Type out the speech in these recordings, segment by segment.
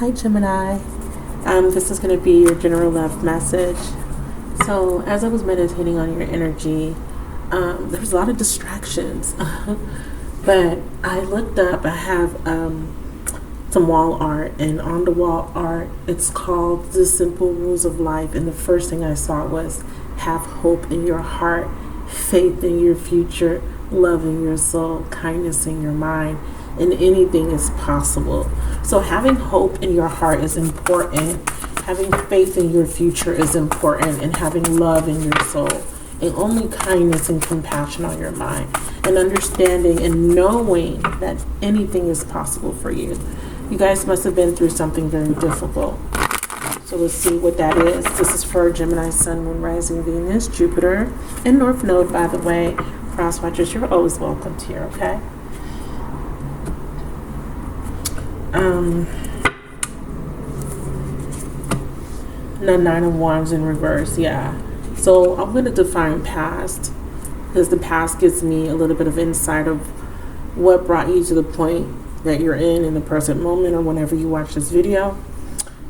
Hi Gemini. This is going to be your general love message. So as I was meditating on your energy, there was a lot of distractions. But I looked up, I have some wall art, and on the wall art, it's called The Simple Rules of Life. And the first thing I saw was have hope in your heart, faith in your future, love in your soul, kindness in your mind, and anything is possible. So having hope in your heart is important. Having faith in your future is important, and having love in your soul, and only kindness and compassion on your mind, and understanding and knowing that anything is possible for you. You guys must have been through something very difficult. So let's see what that is. This is for Gemini, Sun, Moon, Rising, Venus, Jupiter, and North Node, by the way. Cross watchers, you're always welcome here, okay? The Nine of Wands in reverse, yeah. So I'm going to define past, because the past gives me a little bit of insight of what brought you to the point that you're in the present moment, or whenever you watch this video.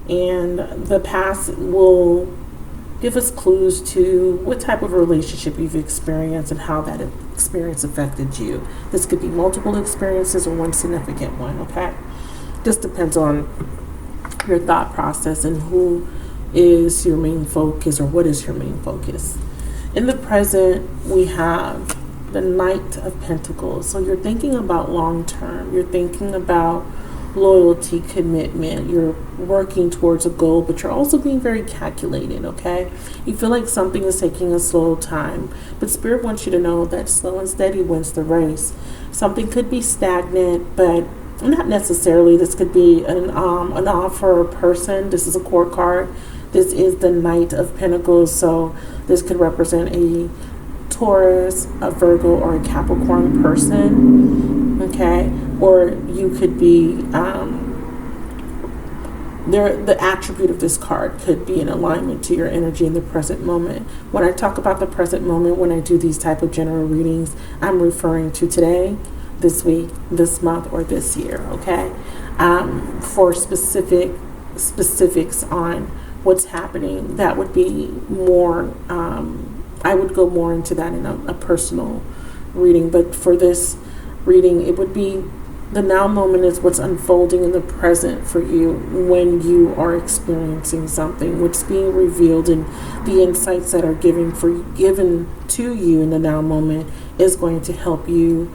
And the past will give us clues to what type of relationship you've experienced and how that experience affected you. This could be multiple experiences or one significant one, okay? Just depends on your thought process and who is your main focus, or what is your main focus. In the present, we have the Knight of Pentacles. So you're thinking about long term. You're thinking about loyalty, commitment. You're working towards a goal, but you're also being very calculated, okay? You feel like something is taking a slow time, but Spirit wants you to know that slow and steady wins the race. Something could be stagnant, but not necessarily. This could be an offer or person. This is a court card. This is the Knight of Pentacles, so this could represent a Taurus, a Virgo, or a Capricorn person, okay? Or you could be, the attribute of this card could be in alignment to your energy in the present moment. When I talk about the present moment, when I do these type of general readings, I'm referring to today, this week, this month, or this year, okay? For specifics on what's happening, that would be more, I would go more into that in a personal reading. But for this reading, it would be the now moment is what's unfolding in the present for you when you are experiencing something. What's being revealed and the insights that are given to you in the now moment is going to help you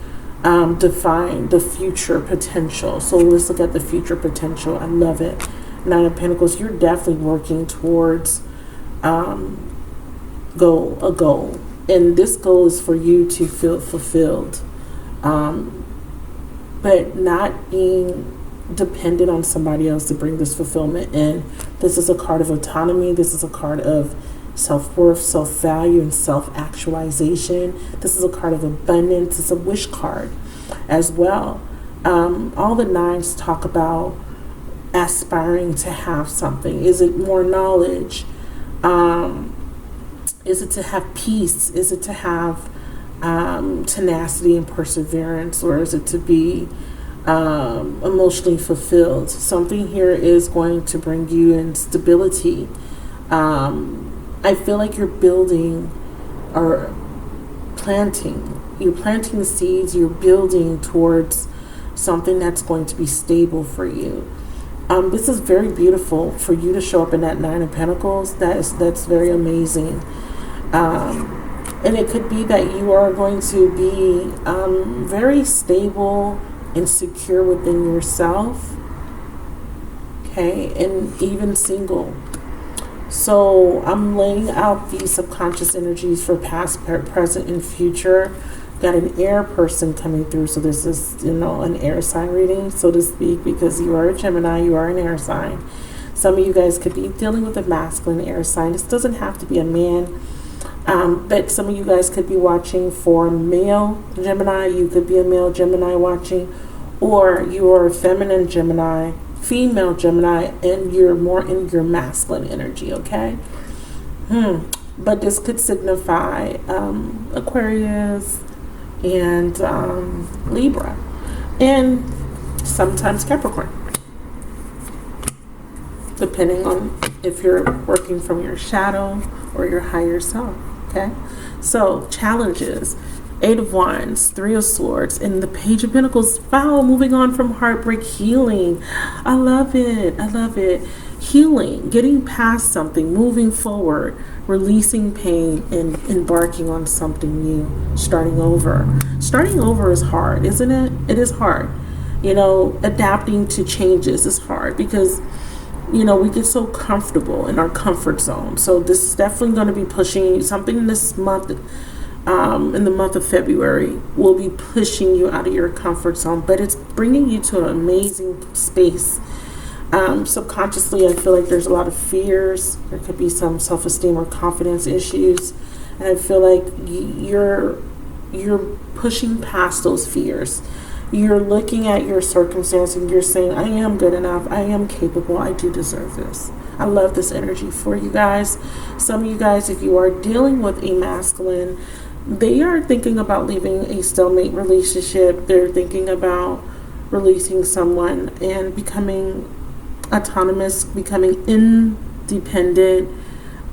define the future potential. So let's look at the future potential. I love it. Nine of Pentacles, you're definitely working towards a goal. And this goal is for you to feel fulfilled. But not being dependent on somebody else to bring this fulfillment in. This is a card of autonomy. This is a card of self-worth, self-value, and self-actualization. This is a card of abundance. It's a wish card as well. All the nines talk about aspiring to have something. Is it more knowledge? Is it to have peace? Is it to have tenacity and perseverance? Or is it to be emotionally fulfilled? Something here is going to bring you in stability. I feel like you're building or planting. You're planting the seeds. You're building towards something that's going to be stable for you. This is very beautiful for you to show up in that Nine of Pentacles. That's very amazing. And it could be that you are going to be very stable and secure within yourself. Okay, and even single. So I'm laying out these subconscious energies for past, present, and future. Got an air person coming through, so this is, an air sign reading, so to speak, because you are a Gemini, you are an air sign. Some of you guys could be dealing with a masculine air sign. This doesn't have to be a man, but some of you guys could be watching for male Gemini. You could be a male Gemini watching, or you are a feminine Gemini, female Gemini, and you're more in your masculine energy, okay? But this could signify Aquarius, and Libra, and sometimes Capricorn. depending on if you're working from your shadow or your higher self. Okay, so challenges. 8 of Wands, 3 of Swords, and the Page of Pentacles. Wow, moving on from heartbreak, healing. I love it. I love it. Healing, getting past something, moving forward, releasing pain, and embarking on something new, starting over. Starting over is hard, isn't it? It is hard. You know, adapting to changes is hard because, you know, we get so comfortable in our comfort zone. So this is definitely going to be pushing something this month. In the month of February, will be pushing you out of your comfort zone, but it's bringing you to an amazing space. Subconsciously, I feel like there's a lot of fears. There could be some self-esteem or confidence issues, and I feel like you're pushing past those fears. You're looking at your circumstance and you're saying, I am good enough, I am capable, I do deserve this. I love this energy for you guys. Some of you guys, if you are dealing with a masculine, they are thinking about leaving a stalemate relationship. They're thinking about releasing someone and becoming autonomous, becoming independent,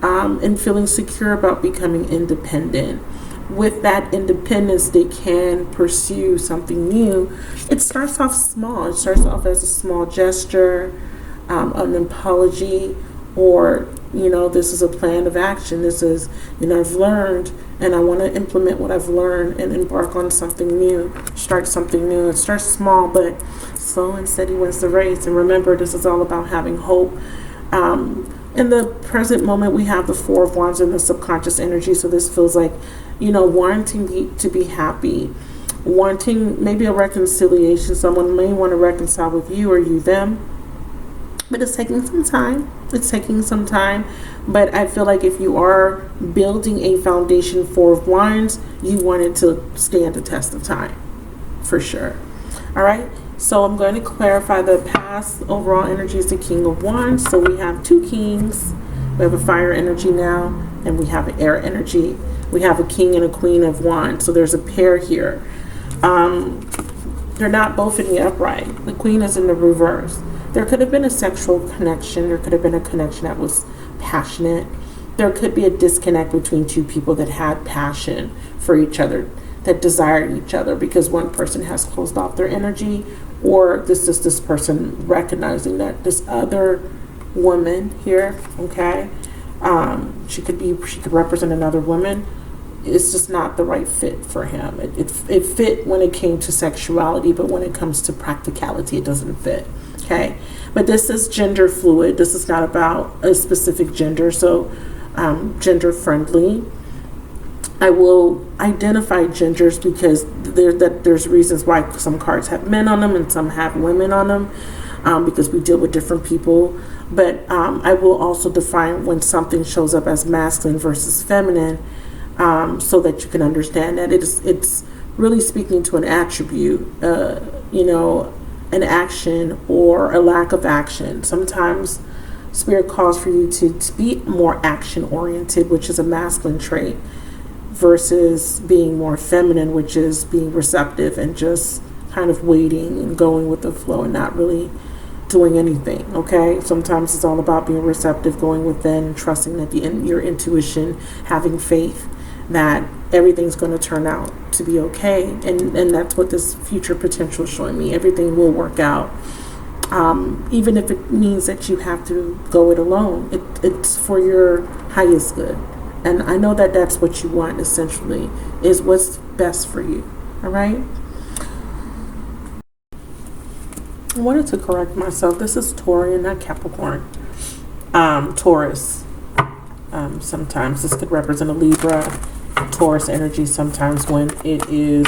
and feeling secure about becoming independent. With that independence, they can pursue something new. It starts off small. It starts off as a small gesture, an apology, or, you know, this is a plan of action. This is, you know, I've learned and I want to implement what I've learned and embark on something new, start something new. It starts small, but slow and steady wins the race. And remember, this is all about having hope. In the present moment, we have the 4 of Wands in the subconscious energy. So this feels like, you know, wanting to be happy, wanting maybe a reconciliation. Someone may want to reconcile with you or you them. But it's taking some time. It's taking some time. But I feel like if you are building a foundation, 4 of Wands, you want it to stand the test of time. For sure. All right. So I'm going to clarify the past overall energy is the King of Wands. So we have 2 kings. We have a fire energy now. And we have an air energy. We have a king and a queen of wands. So there's a pair here. They're not both in the upright. The queen is in the reverse. There could have been a sexual connection. There could have been a connection that was passionate. There could be a disconnect between 2 people that had passion for each other, that desired each other, because one person has closed off their energy, or this is this person recognizing that this other woman here, okay, she could represent another woman. It's just not the right fit for him. It fit when it came to sexuality, but when it comes to practicality, it doesn't fit. Okay, but this is gender fluid. This is not about a specific gender, so gender friendly. I will identify genders because there's reasons why some cards have men on them and some have women on them, because we deal with different people. But I will also define when something shows up as masculine versus feminine, so that you can understand that it's really speaking to an attribute, you know, an action or a lack of action. Sometimes Spirit calls for you to be more action oriented, which is a masculine trait, versus being more feminine, which is being receptive and just kind of waiting and going with the flow and not really doing anything. Okay, sometimes it's all about being receptive, going within, trusting that your intuition, having faith that everything's going to turn out to be okay, and that's what this future potential is showing me. Everything will work out, even if it means that you have to go it alone. It's for your highest good, and I know that that's what you want. Essentially, is what's best for you. All right. I wanted to correct myself. This is Taurian, not Capricorn. Taurus. Sometimes this could represent a Libra. Taurus energy sometimes when it is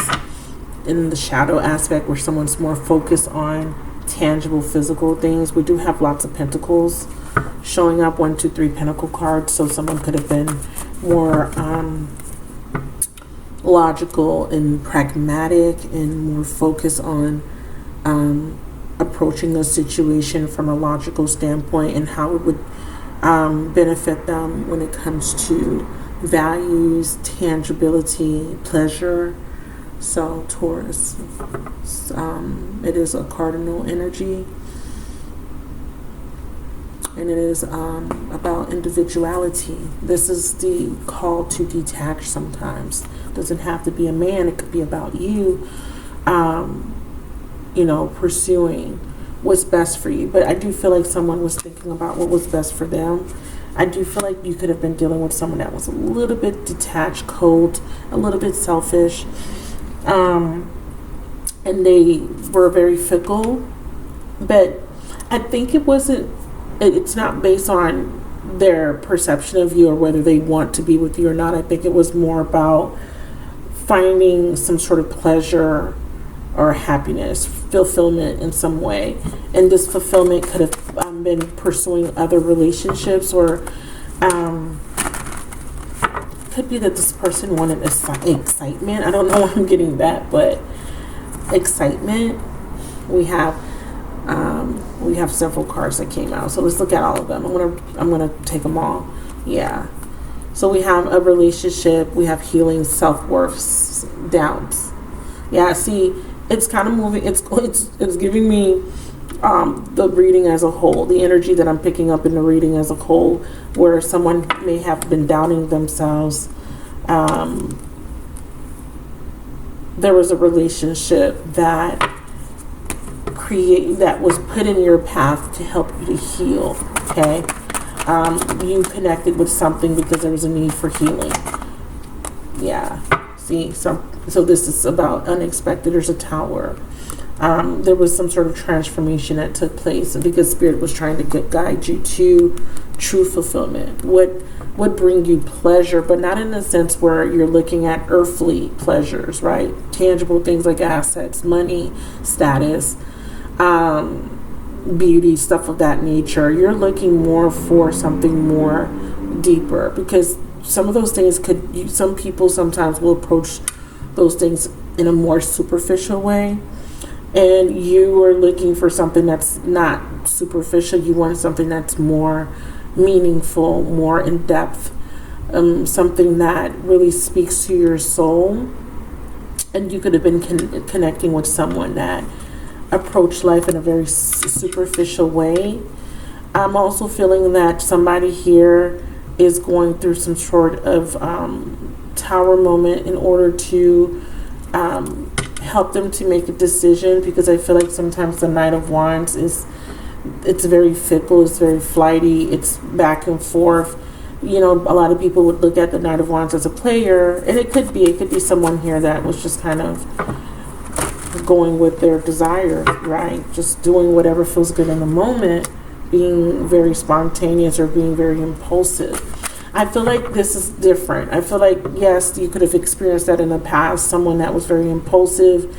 in the shadow aspect where someone's more focused on tangible physical things. We do have lots of pentacles showing up, 1, 2, 3 pentacle cards. So someone could have been more logical and pragmatic and more focused on approaching the situation from a logical standpoint and how it would benefit them when it comes to values, tangibility, pleasure. So Taurus, it is a cardinal energy. and it is about individuality. This is the call to detach sometimes. It doesn't have to be a man. It could be about you, pursuing what's best for you. But I do feel like someone was thinking about what was best for them. I do feel like you could have been dealing with someone that was a little bit detached, cold, a little bit selfish, and they were very fickle. But I think it's not based on their perception of you or whether they want to be with you or not. I think it was more about finding some sort of pleasure or happiness, fulfillment in some way. And this fulfillment could have been pursuing other relationships, or could be that this person wanted excitement. I don't know why I'm getting that, but excitement. We have several cards that came out, so let's look at all of them. I'm gonna take them all. Yeah. So we have a relationship. We have healing, self-worth, doubts. Yeah. See, it's kind of moving. It's giving me the reading as a whole, the energy that I'm picking up in the reading as a whole, where someone may have been doubting themselves. There was a relationship that was put in your path to help you to heal. Okay, you connected with something because there was a need for healing. Yeah. See, so this is about unexpected. There's a tower. There was some sort of transformation that took place, and because Spirit was trying to guide you to true fulfillment. What would bring you pleasure, but not in the sense where you're looking at earthly pleasures, right? Tangible things like assets, money, status, beauty, stuff of that nature. You're looking more for something more deeper, because some of those things some people sometimes will approach those things in a more superficial way, and you are looking for something that's not superficial. You want something that's more meaningful, more in depth, something that really speaks to your soul. And you could have been connecting with someone that approached life in a very superficial way. I'm also feeling that somebody here is going through some sort of tower moment in order to help them to make a decision, because I feel like sometimes the Knight of Wands it's very fickle, it's very flighty, it's back and forth. A lot of people would look at the Knight of Wands as a player, and it could be someone here that was just kind of going with their desire, right? Just doing whatever feels good in the moment, being very spontaneous or being very impulsive. I feel like this is different. I feel like, yes, you could have experienced that in the past, someone that was very impulsive,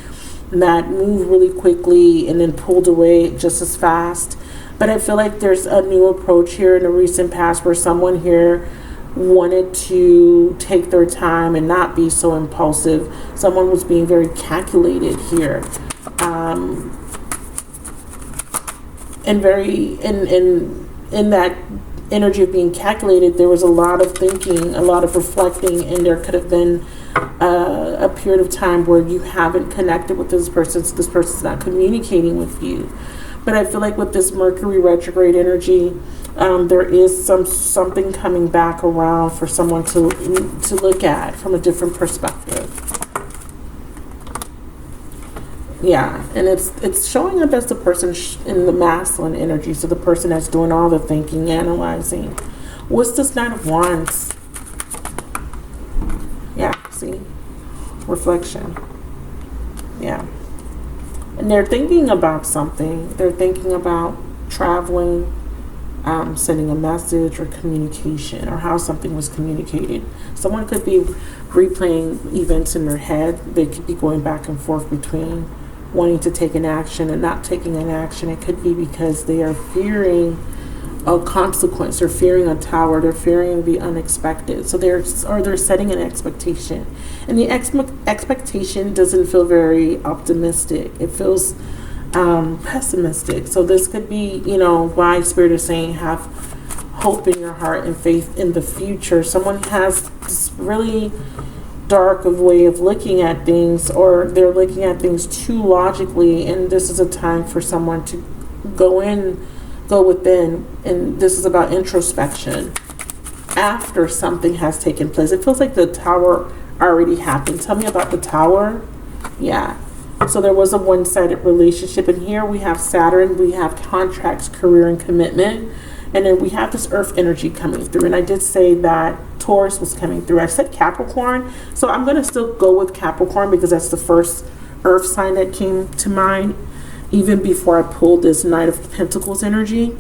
that moved really quickly and then pulled away just as fast. But I feel like there's a new approach here in the recent past where someone here wanted to take their time and not be so impulsive. Someone was being very calculated here. And very in that energy of being calculated, there was a lot of thinking, a lot of reflecting, and there could have been a period of time where you haven't connected with this person, so this person's not communicating with you. But I feel like with this Mercury retrograde energy, there is something coming back around for someone to look at from a different perspective. Yeah, and it's showing up as the person in the masculine energy, so the person that's doing all the thinking, analyzing. What's this Knight of Wands? Yeah, see? Reflection. Yeah. And they're thinking about something. They're thinking about traveling, sending a message or communication, or how something was communicated. Someone could be replaying events in their head. They could be going back and forth between wanting to take an action and not taking an action. It could be because they are fearing a consequence. They're fearing a tower. They're fearing the unexpected. So they're setting an expectation, and the expectation doesn't feel very optimistic. It feels pessimistic. So this could be, why Spirit is saying have hope in your heart and faith in the future. Someone has this really dark of way of looking at things, or they're looking at things too logically, and this is a time for someone to go in go within, and this is about introspection after something has taken place. It feels like the Tower already happened. Tell me about the Tower. Yeah. So there was a one-sided relationship, and here we have Saturn, we have contracts, career, and commitment, and then we have this Earth energy coming through. And I did say that Taurus was coming through. I said Capricorn, so I'm going to still go with Capricorn because that's the first Earth sign that came to mind, even before I pulled this Knight of Pentacles energy.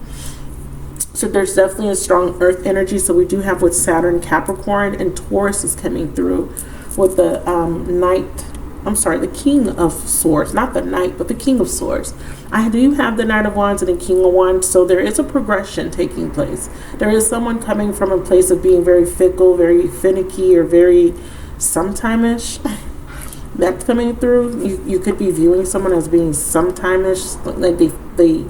So there's definitely a strong Earth energy. So we do have with Saturn, Capricorn, and Taurus is coming through with the the King of Swords, not the Knight, but the King of Swords. I do have the Knight of Wands and the King of Wands, so there is a progression taking place. There is someone coming from a place of being very fickle, very finicky, or very sometime-ish. That's coming through. You could be viewing someone as being sometime-ish, like they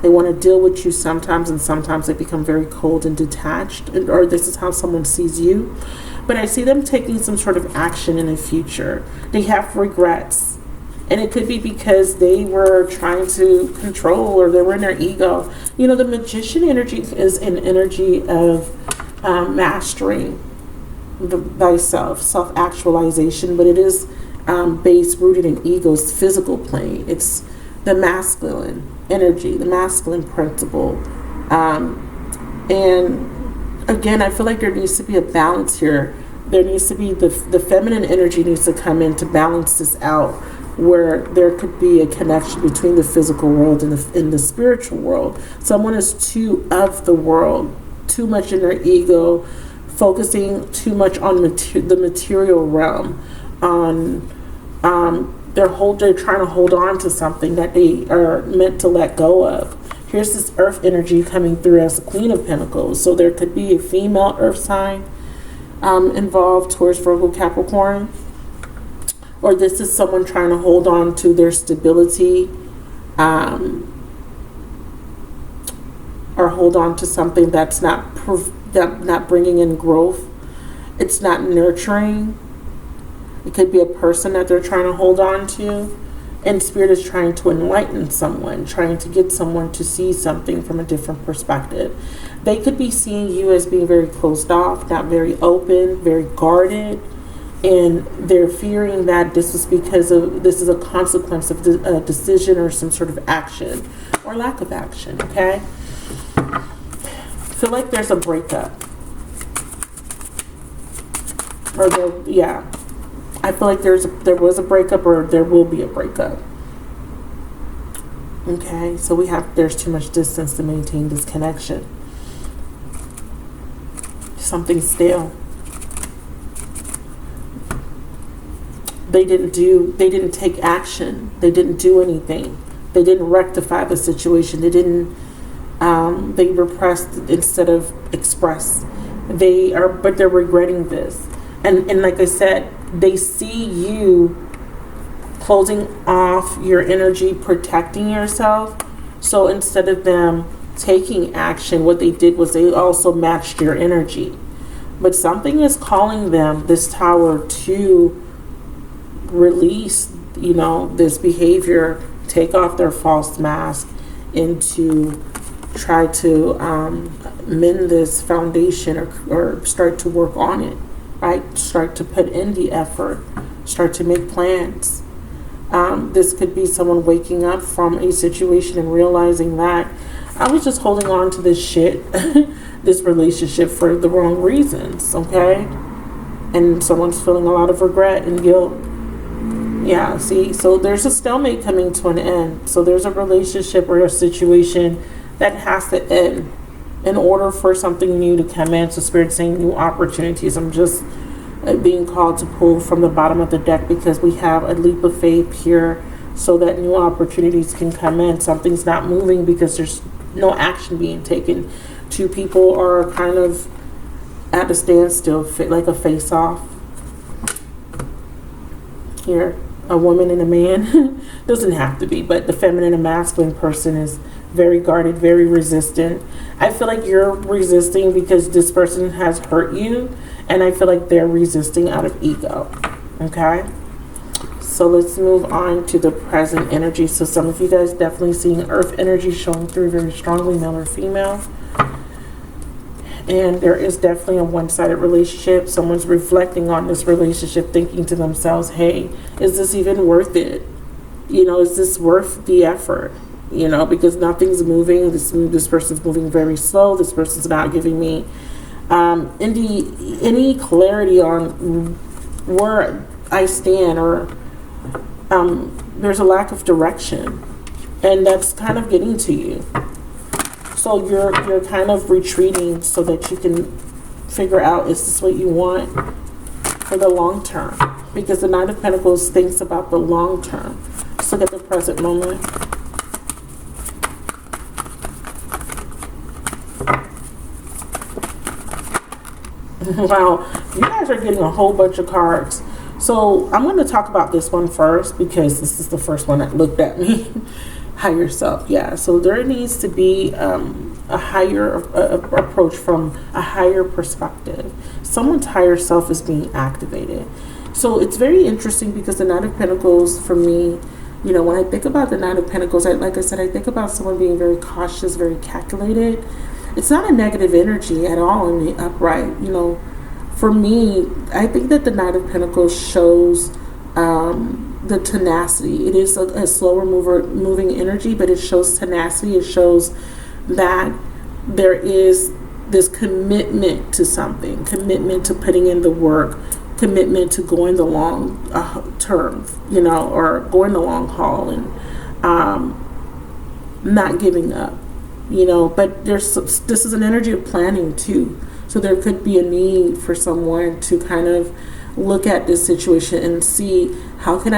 want to deal with you sometimes, and sometimes they become very cold and detached, or this is how someone sees you. But I see them taking some sort of action in the future. They have regrets. And it could be because they were trying to control, or they were in their ego. You know, the Magician energy is an energy of mastering thyself, self-actualization, but it is based, rooted in ego's physical plane. It's the masculine energy, the masculine principle. And again, I feel like there needs to be a balance here. There needs to be the feminine energy needs to come in to balance this out, where there could be a connection between the physical world and the spiritual world. Someone is too of the world, too much in their ego, focusing too much on the material realm, on they're trying to hold on to something that they are meant to let go of. Here's this Earth energy coming through as the Queen of Pentacles. So there could be a female Earth sign involved, Taurus, Virgo, Capricorn. Or this is someone trying to hold on to their stability, or hold on to something that's not bringing in growth. It's not nurturing. It could be a person that they're trying to hold on to. And Spirit is trying to enlighten someone, trying to get someone to see something from a different perspective. They could be seeing you as being very closed off, not very open, very guarded. And they're fearing that this is a consequence of a decision or some sort of action or lack of action, okay? I feel like there's a breakup. I feel like there was a breakup, or there will be a breakup. Okay, so there's too much distance to maintain this connection. Something's stale. They didn't take action. They didn't do anything. They didn't rectify the situation. They repressed instead of express. But they're regretting this. And like I said, they see you closing off your energy, protecting yourself. So instead of them taking action, what they did was they also matched your energy. But something is calling them, this Tower, to release, this behavior, take off their false mask, and to try to mend this foundation, or start to work on it. Right? Start to put in the effort, start to make plans. This could be someone waking up from a situation and realizing that I was just holding on to this shit, this relationship, for the wrong reasons, okay? And someone's feeling a lot of regret and guilt. Yeah, see? So there's a stalemate coming to an end. So there's a relationship or a situation that has to end in order for something new to come in. So Spirit's saying new opportunities. I'm just being called to pull from the bottom of the deck because we have a leap of faith here, so that new opportunities can come in. Something's not moving because there's no action being taken. Two people are kind of at a standstill, like a face-off. Here, a woman and a man. Doesn't have to be, but the feminine and masculine person is very guarded, very resistant. I feel like you're resisting because this person has hurt you, and I feel like they're resisting out of ego. Okay? So let's move on to the present energy. So some of you guys definitely seeing earth energy showing through very strongly, male or female. And there is definitely a one-sided relationship. Someone's reflecting on this relationship, thinking to themselves, hey, is this even worth it? You know, is this worth the effort? You know, because nothing's moving. This person's moving very slow. This person's not giving me any clarity on where I stand, or there's a lack of direction, and that's kind of getting to you. So you're kind of retreating so that you can figure out, is this what you want for the long term? Because the Knight of Pentacles thinks about the long term. Let's look at the present moment. Wow, you guys are getting a whole bunch of cards. So I'm going to talk about this one first because this is the first one that looked at me. Higher self, yeah. So there needs to be a higher approach from a higher perspective. Someone's higher self is being activated. So it's very interesting because the Knight of Pentacles, for me, you know, when I think about the Knight of Pentacles, like I said, I think about someone being very cautious, very calculated. It's not a negative energy at all in the upright. You know, for me, I think that the Knight of Pentacles shows the tenacity. It is a slower moving energy, but it shows tenacity. It shows that there is this commitment to something, commitment to putting in the work, commitment to going the long term, you know, or going the long haul, and not giving up, you know. But this is an energy of planning too. So there could be a need for someone to kind of look at this situation and see, how can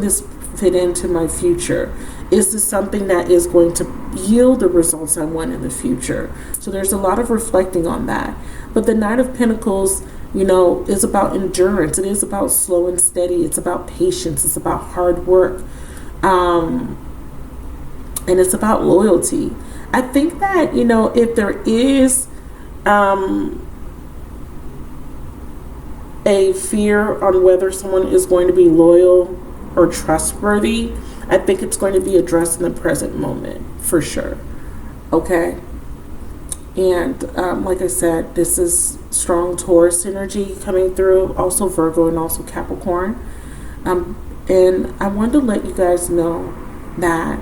this fit into my future? Is this something that is going to yield the results I want in the future? So there's a lot of reflecting on that. But the Knight of Pentacles, you know, is about endurance. It is about slow and steady. It's about patience. It's about hard work. And it's about loyalty. I think that, you know, if there is a fear on whether someone is going to be loyal or trustworthy, I think it's going to be addressed in the present moment for sure. Okay. And like I said, this is strong Taurus energy coming through, also Virgo and also Capricorn. And I wanted to let you guys know that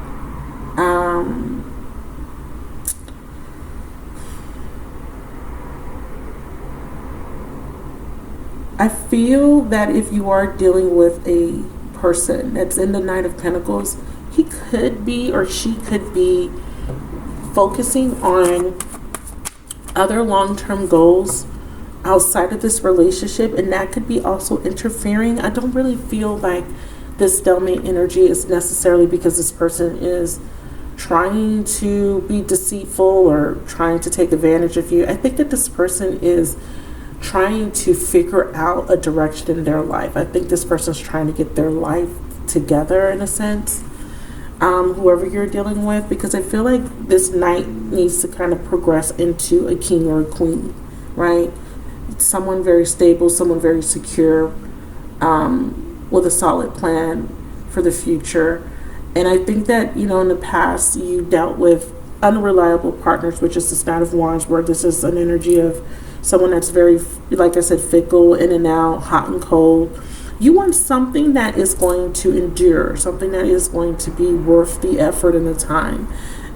I feel that if you are dealing with a person that's in the Knight of Pentacles, he could be, or she could be, focusing on other long-term goals outside of this relationship, and that could be also interfering. I don't really feel like this stalemate energy is necessarily because this person is trying to be deceitful or trying to take advantage of you. I think that this person is trying to figure out a direction in their life. I think this person's trying to get their life together in a sense, whoever you're dealing with, because I feel like this knight needs to kind of progress into a king or a queen, right? Someone very stable, someone very secure, with a solid plan for the future. And I think that, you know, in the past you dealt with unreliable partners, which is the Knight of Wands, where this is an energy of someone that's very, like I said, fickle, in and out, hot and cold. You want something that is going to endure, something that is going to be worth the effort and the time.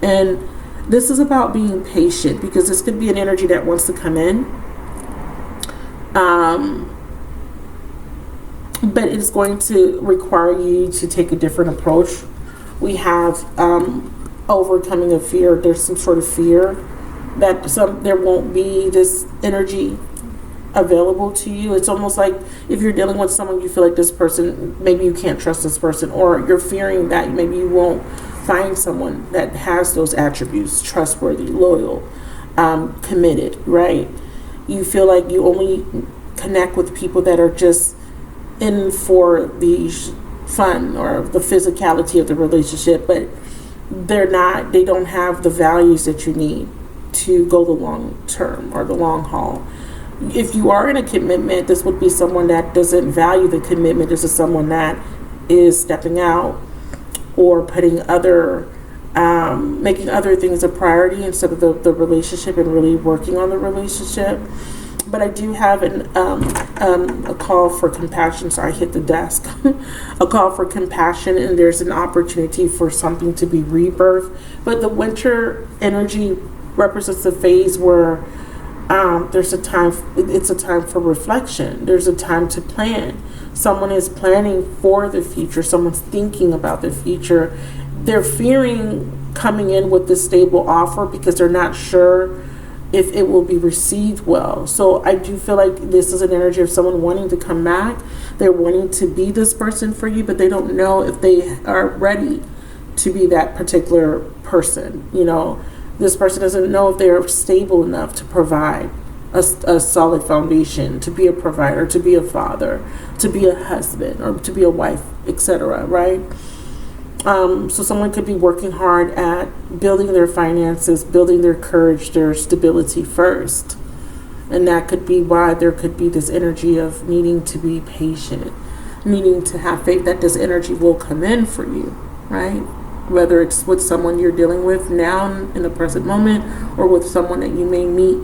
And this is about being patient, because this could be an energy that wants to come in. But it's going to require you to take a different approach. We have overcoming of fear. There's some sort of fear that there won't be this energy available to you. It's almost like if you're dealing with someone, you feel like this person, maybe you can't trust this person, or you're fearing that maybe you won't find someone that has those attributes: trustworthy, loyal, committed, right? You feel like you only connect with people that are just in for the fun or the physicality of the relationship, but they don't have the values that you need to go the long term or the long haul. if you are in a commitment, this would be someone that doesn't value the commitment. This is someone that is stepping out or putting other, making other things a priority instead of the relationship and really working on the relationship. But I do have a call for compassion. So I hit the desk. A call for compassion, and there's an opportunity for something to be rebirthed. But the winter energy represents a phase where there's a time. It's a time for reflection. There's a time to plan. Someone is planning for the future. Someone's thinking about the future. They're fearing coming in with this stable offer because they're not sure if it will be received well. So I do feel like this is an energy of someone wanting to come back. They're wanting to be this person for you, but they don't know if they are ready to be that particular person. You know, this person doesn't know if they're stable enough to provide a solid foundation, to be a provider, to be a father, to be a husband, or to be a wife, etc. Right? So someone could be working hard at building their finances, building their courage, their stability first. And that could be why there could be this energy of needing to be patient, needing to have faith that this energy will come in for you, right? Whether it's with someone you're dealing with now in the present moment or with someone that you may meet.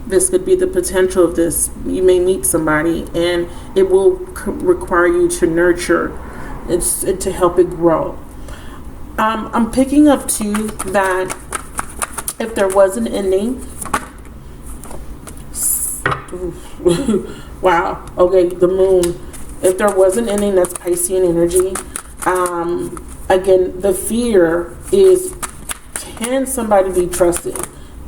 This could be the potential of this. You may meet somebody and it will require you to nurture it's to help it grow. I'm picking up too that if there was an ending, wow, okay, the moon. If there was an ending, that's Piscean energy. Again, the fear is, can somebody be trusted?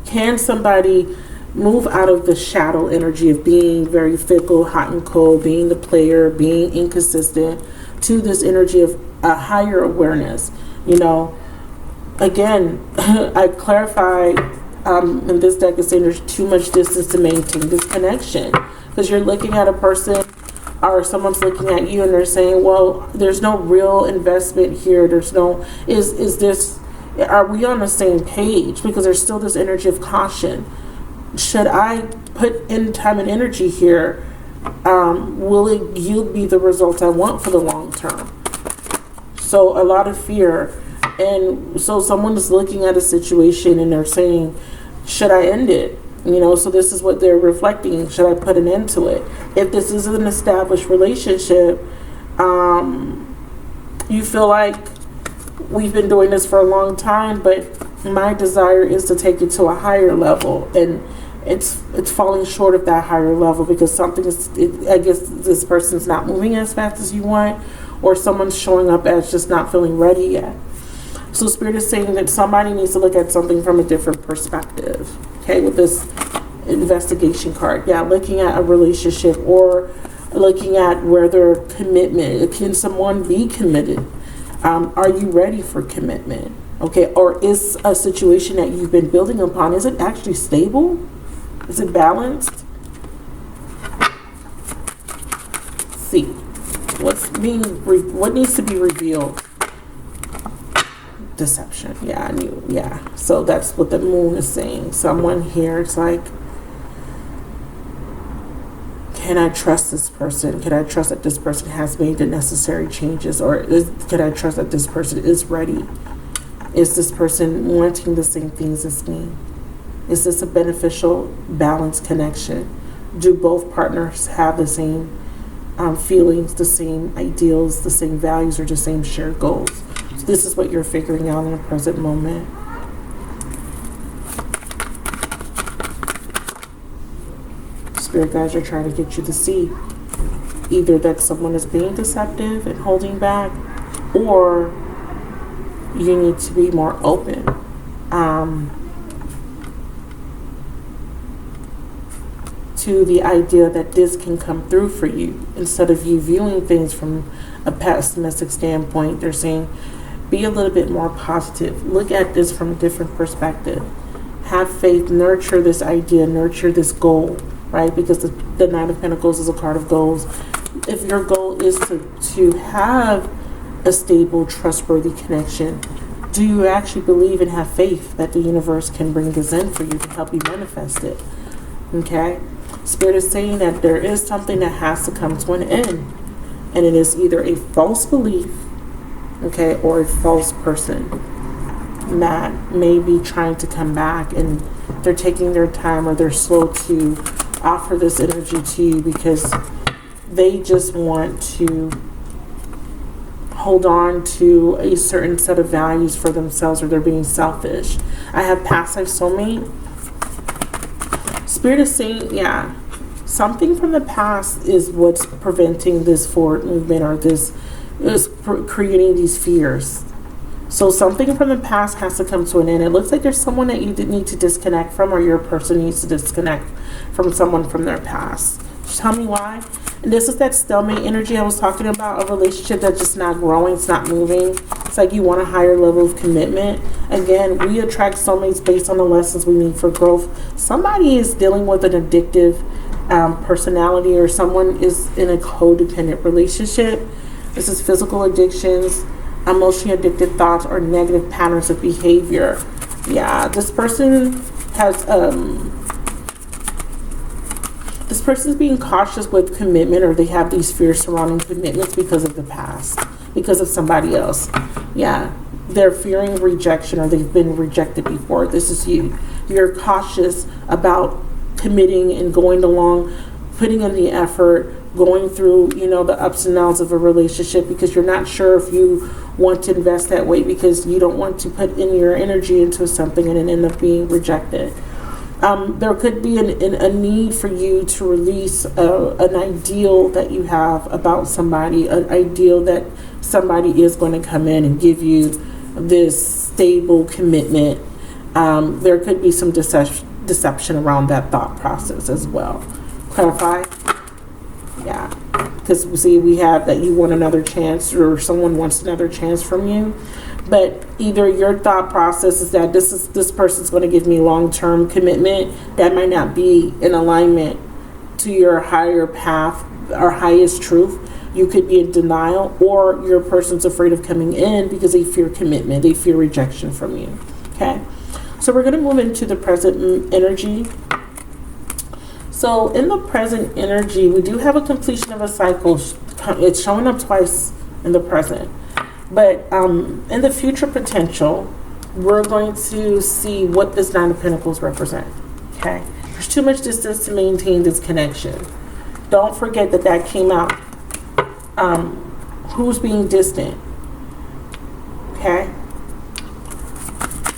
Can somebody move out of the shadow energy of being very fickle, hot and cold, being the player, being inconsistent, to this energy of a higher awareness? You know, again, I clarify in this deck is saying there's too much distance to maintain this connection, because you're looking at a person or someone's looking at you and they're saying, well, there's no real investment here. There's no, is this, are we on the same page? Because there's still this energy of caution. Should I put in time and energy here? Will it yield me the results I want for the long term? So a lot of fear. And so someone is looking at a situation and they're saying, should I end it? You know, so this is what they're reflecting. Should I put an end to it? If this is an established relationship, you feel like we've been doing this for a long time, but my desire is to take it to a higher level, and it's falling short of that higher level because something is, I guess this person's not moving as fast as you want, or someone's showing up as just not feeling ready yet. So Spirit is saying that somebody needs to look at something from a different perspective. Okay, with this investigation card. Yeah, looking at a relationship or looking at whether commitment. Can someone be committed? Are you ready for commitment? Okay, or is a situation that you've been building upon, is it actually stable? Is it balanced? Let's see. What needs to be revealed? Deception. Yeah, I knew. Yeah. So that's what the moon is saying. Someone here, it's like, can I trust this person? Can I trust that this person has made the necessary changes? Or can I trust that this person is ready? Is this person wanting the same things as me? Is this a beneficial, balanced connection? Do both partners have the same feelings, the same ideals, the same values, or the same shared goals? So this is what you're figuring out in the present moment. Spirit guides are trying to get you to see either that someone is being deceptive and holding back, or you need to be more open. To the idea that this can come through for you. Instead of you viewing things from a pessimistic standpoint, they're saying, be a little bit more positive. Look at this from a different perspective. Have faith, nurture this idea, nurture this goal, right? Because the Nine of Pentacles is a card of goals. If your goal is to have a stable, trustworthy connection, do you actually believe and have faith that the universe can bring this in for you to help you manifest it? Okay? Spirit is saying that there is something that has to come to an end. And it is either a false belief, okay, or a false person that may be trying to come back, and they're taking their time, or they're slow to offer this energy to you because they just want to hold on to a certain set of values for themselves, or they're being selfish. I have past life soulmate. Spirit is saying, yeah, something from the past is what's preventing this forward movement, or this is creating these fears. So something from the past has to come to an end. It looks like there's someone that you need to disconnect from, or your person needs to disconnect from someone from their past. Just tell me why. And this is that stalemate energy I was talking about, a relationship that's just not growing, it's not moving. It's like you want a higher level of commitment. Again, we attract soulmates based on the lessons we need for growth. Somebody is dealing with an addictive personality, or someone is in a codependent relationship. This is physical addictions, emotionally addicted thoughts, or negative patterns of behavior. Yeah, this person has this person's being cautious with commitment, or they have these fears surrounding commitments because of the past, because of somebody else. Yeah, they're fearing rejection, or they've been rejected before. This is you. You're cautious about committing and going along, putting in the effort, going through, the ups and downs of a relationship, because you're not sure if you want to invest that way, because you don't want to put in your energy into something and it end up being rejected. There could be a need for you to release an ideal that you have about somebody, an ideal that somebody is going to come in and give you this stable commitment. There could be some deception around that thought process as well. Clarify? Yeah. Because we have that you want another chance, or someone wants another chance from you. But either your thought process is that this person's going to give me long-term commitment that might not be in alignment to your higher path or highest truth. You could be in denial, or your person's afraid of coming in because they fear commitment. They fear rejection from you. Okay? So we're going to move into the present energy. So in the present energy, we do have a completion of a cycle. It's showing up twice in the present. But in the future potential, we're going to see what this Nine of Pentacles represent. Okay? There's too much distance to maintain this connection. Don't forget that came out. Who's being distant? Okay?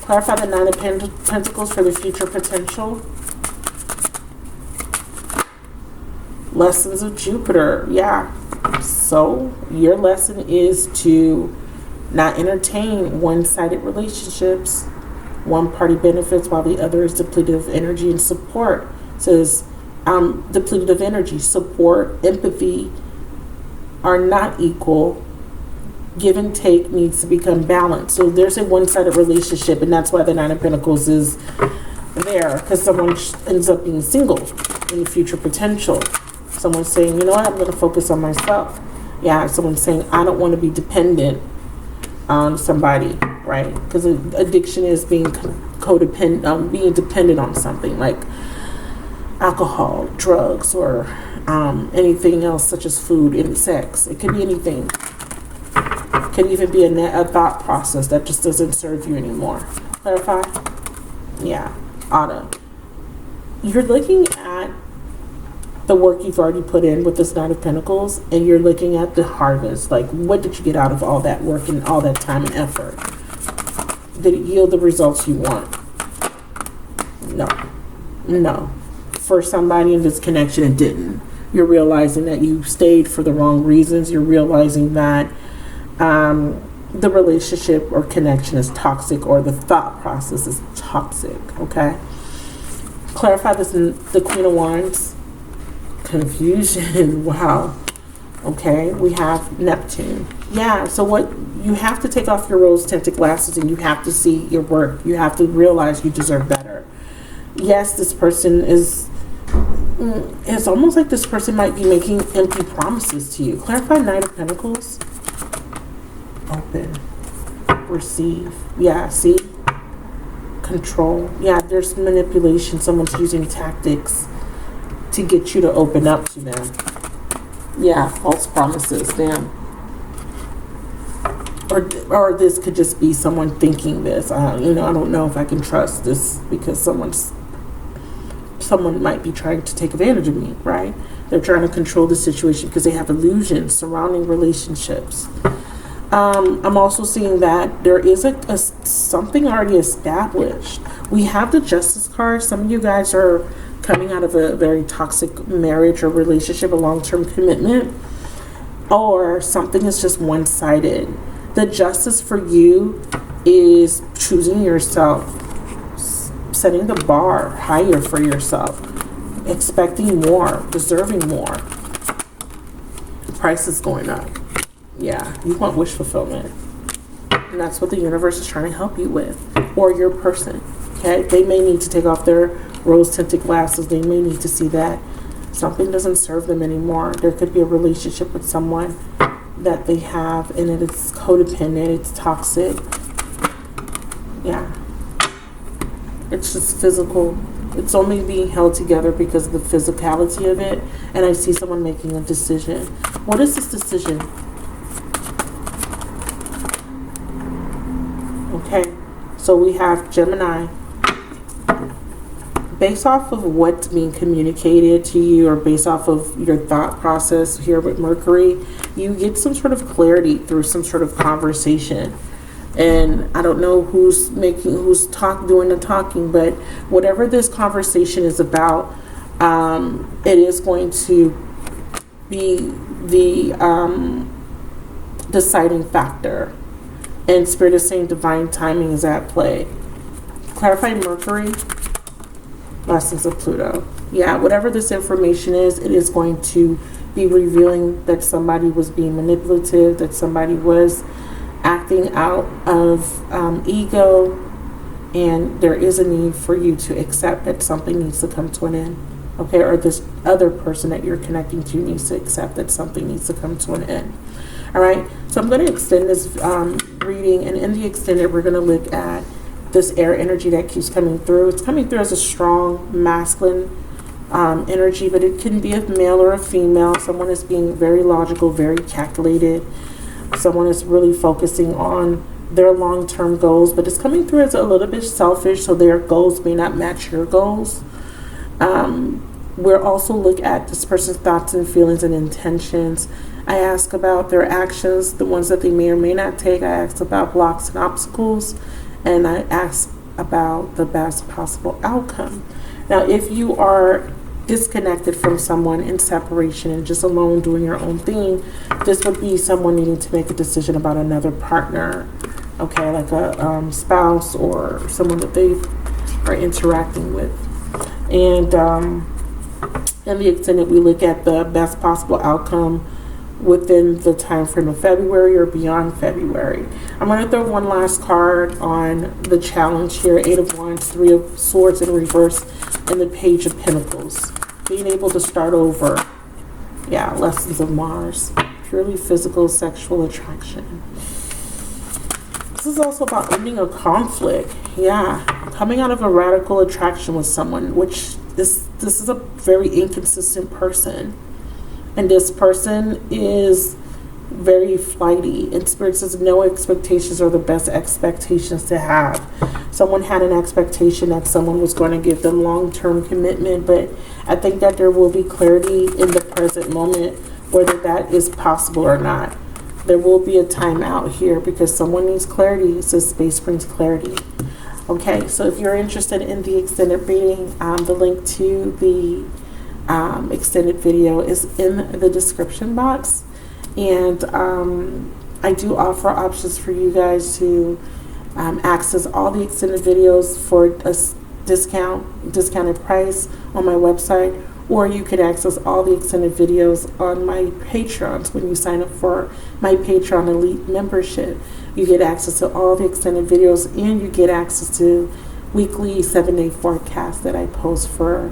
Clarify the Nine of Pentacles for the future potential. Lessons of Jupiter. Yeah. So your lesson is to not entertain one-sided relationships. One party benefits while the other is depleted of energy and support. It says depleted of energy, support, empathy are not equal. Give and take needs to become balanced. So there's a one-sided relationship, and that's why the Nine of Pentacles is there, because someone ends up being single in the future potential. Someone's saying, you know what, I'm going to focus on myself. Yeah, someone's saying, I don't want to be dependent on somebody, right? Because addiction is being codependent, being dependent on something like alcohol, drugs, or anything else such as food and sex. It could be anything. It could even be a thought process that just doesn't serve you anymore. Clarify? Yeah, autumn. You're looking at the work you've already put in with this Nine of Pentacles, and you're looking at the harvest. Like, what did you get out of all that work and all that time and effort? Did it yield the results you want? No. For somebody in this connection, it didn't. You're realizing that you stayed for the wrong reasons. You're realizing that the relationship or connection is toxic, or the thought process is toxic. Okay? Clarify this in the Queen of Wands. Confusion. Wow. Okay, we have Neptune. Yeah, so what you have to take off your rose-tinted glasses, and you have to see your work. You have to realize you deserve better. Yes, this person is, it's almost like this person might be making empty promises to you. Clarify Knight of Pentacles. Open. Receive. Yeah, see? Control. Yeah, there's manipulation. Someone's using tactics to get you to open up to them. Yeah, false promises, damn. Or this could just be someone thinking this. You know, I don't know if I can trust this because someone might be trying to take advantage of me, right? They're trying to control the situation because they have illusions surrounding relationships. I'm also seeing that there is something already established. We have the Justice card. Some of you guys are coming out of a very toxic marriage or relationship, a long-term commitment, or something is just one-sided. The Justice for you is choosing yourself, setting the bar higher for yourself, expecting more, deserving more. The price is going up. Yeah, you want wish fulfillment. And that's what the universe is trying to help you with, or your person. Okay, they may need to take off their rose-tinted glasses. They may need to see that something doesn't serve them anymore. There could be a relationship with someone that they have, and it is codependent, it's toxic. Yeah. It's just physical. It's only being held together because of the physicality of it. And I see someone making a decision. What is this decision? Okay. So we have Gemini. Based off of what's being communicated to you, or based off of your thought process here with Mercury, you get some sort of clarity through some sort of conversation. And I don't know who's doing the talking, but whatever this conversation is about, it is going to be the deciding factor. And Spirit is saying divine timing is at play. Clarifying Mercury, lessons of Pluto. Yeah, whatever this information is, it is going to be revealing that somebody was being manipulative, that somebody was acting out of ego, and there is a need for you to accept that something needs to come to an end. Okay, or this other person that you're connecting to needs to accept that something needs to come to an end. All right, so I'm going to extend this reading, and in the extended, we're going to look at this air energy that keeps coming through. It's coming through as a strong masculine energy, but it can be a male or a female. Someone is being very logical, very calculated. Someone is really focusing on their long-term goals, but it's coming through as a little bit selfish, so their goals may not match your goals. We'll also look at this person's thoughts and feelings and intentions. I ask about their actions, the ones that they may or may not take. I ask about blocks and obstacles, and I ask about the best possible outcome. Now, if you are disconnected from someone, in separation and just alone doing your own thing, this would be someone needing to make a decision about another partner, okay, like a spouse or someone that they are interacting with. And in the extended, we look at the best possible outcome within the time frame of February or beyond February. I'm going to throw one last card on the challenge here. 8 of Wands, 3 of Swords in reverse, and the Page of Pentacles. Being able to start over. Yeah, lessons of Mars. Purely physical, sexual attraction. This is also about ending a conflict. Yeah, coming out of a radical attraction with someone, which this is a very inconsistent person. And this person is very flighty. And Spirit says no expectations are the best expectations to have. Someone had an expectation that someone was going to give them long-term commitment, but I think that there will be clarity in the present moment whether that is possible or not. There will be a time out here because someone needs clarity. So space brings clarity. Okay, so if you're interested in the extended reading, the link to the extended video is in the description box, and I do offer options for you guys to access all the extended videos for a discounted price on my website, or you could access all the extended videos on my Patrons. When you sign up for my Patreon Elite membership, you get access to all the extended videos, and you get access to weekly 7-day forecasts that I post for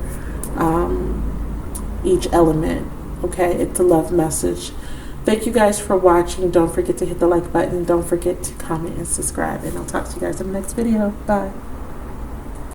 each element. Okay, it's a love message. Thank you guys for watching. Don't forget to hit the like button. Don't forget to comment and subscribe, and I'll talk to you guys in the next video. Bye.